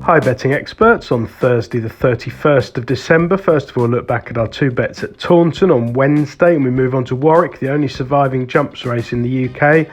Hi betting experts, on Thursday the 31st of December. First of all, look back at our two bets at Taunton on Wednesday and we move on to Warwick, the only surviving jumps race in the UK.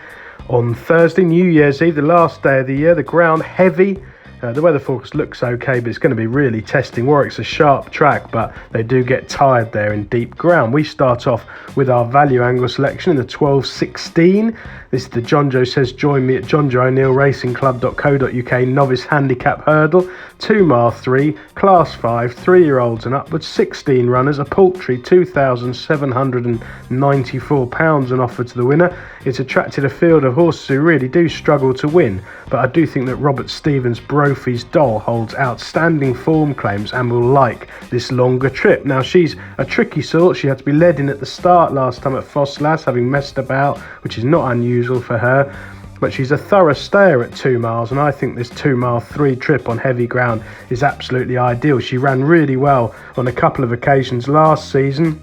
On Thursday, New Year's Eve, the last day of the year, the ground heavy. The weather forecast looks okay, but it's going to be really testing. Warwick's a sharp track, but they do get tired there in deep ground. We start off with our value angle selection in the 12.16. This is the John Joe Says Join Me at johnjoeo'neillracingclub.co.uk novice handicap hurdle. 2 mile 3, class 5, 3-year-olds and upwards, 16 runners, a paltry £2,794 an offer to the winner. It's attracted a field of horses who really do struggle to win, but I do think that Robert Stevens' Brophy's Doll holds outstanding form claims and will like this longer trip. Now, she's a tricky sort. She had to be led in at the start last time at Fosslas, having messed about, which is not unusual for her. But she's a thorough stayer at 2 miles, and I think this 2 mile 3 trip on heavy ground is absolutely ideal. She ran really well on a couple of occasions last season,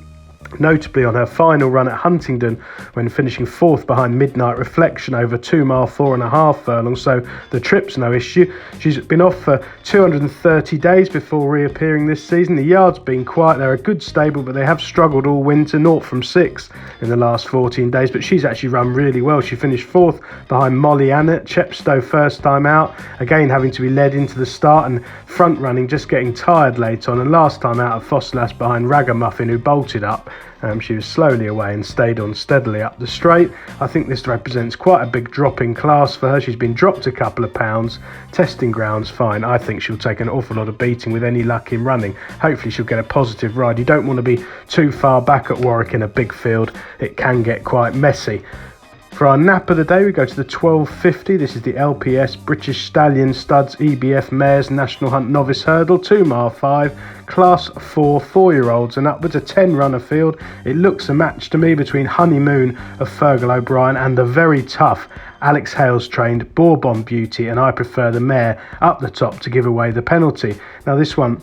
notably on her final run at Huntingdon when finishing 4th behind Midnight Reflection over 2 mile 4.5 furlongs, so the trip's no issue. She's been off for 230 days before reappearing this season. The yard's been quiet. They're a good stable, but they have struggled all winter, 0 from 6 in the last 14 days, but she's actually run really well. She finished 4th behind Molly Ann at Chepstow first time out, again having to be led into the start and front running, just getting tired late on, and last time out at Fosslas behind Ragamuffin, who bolted up. She was slowly away and stayed on steadily up the straight. I think this represents quite a big drop in class for her. She's been dropped a couple of pounds. Testing ground's fine. I think she'll take an awful lot of beating with any luck in running. Hopefully she'll get a positive ride. You don't want to be too far back at Warwick in a big field. It can get quite messy. For our nap of the day, we go to the 12.50. This is the LPS British Stallion Studs EBF Mares National Hunt Novice Hurdle, 2 mile 5, class 4, 4-year-olds and upwards, a 10-runner field. It looks a match to me between Honeymoon of Fergal O'Brien and the very tough Alex Hales trained Bourbon Beauty, and I prefer the mare up the top to give away the penalty. Now this one,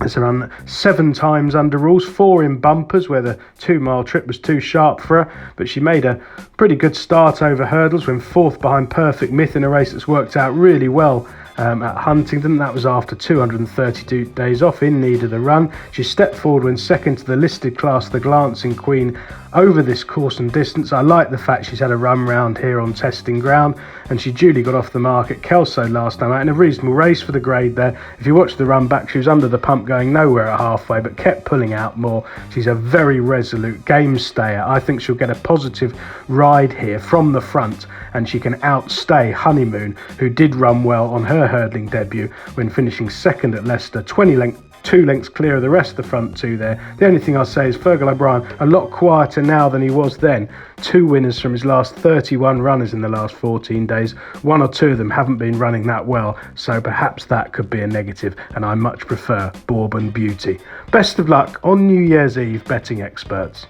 it's around 7 times under rules, 4 in bumpers where the 2 mile trip was too sharp for her, but she made a pretty good start over hurdles when 4th behind Perfect Myth in a race that's worked out really well at Huntingdon. That was after 232 days off, in need of the run. She stepped forward when second to the listed class, the Glancing Queen, over this course and distance. I like the fact she's had a run round here on testing ground, and she duly got off the mark at Kelso last time out in a reasonable race for the grade there. If you watch the run back, she was under the pump going nowhere at halfway, but kept pulling out more. She's a very resolute game stayer. I think she'll get a positive ride here from the front, and she can outstay Honeymoon, who did run well on her hurdling debut when finishing second at Leicester, 2 lengths clear of the rest of the front two there. The only thing I'll say is Fergal O'Brien a lot quieter now than he was then. 2 winners from his last 31 runners in the last 14 days. 1 or 2 of them haven't been running that well, so perhaps that could be a negative, and I much prefer Bourbon Beauty. Best of luck on New Year's Eve, betting experts.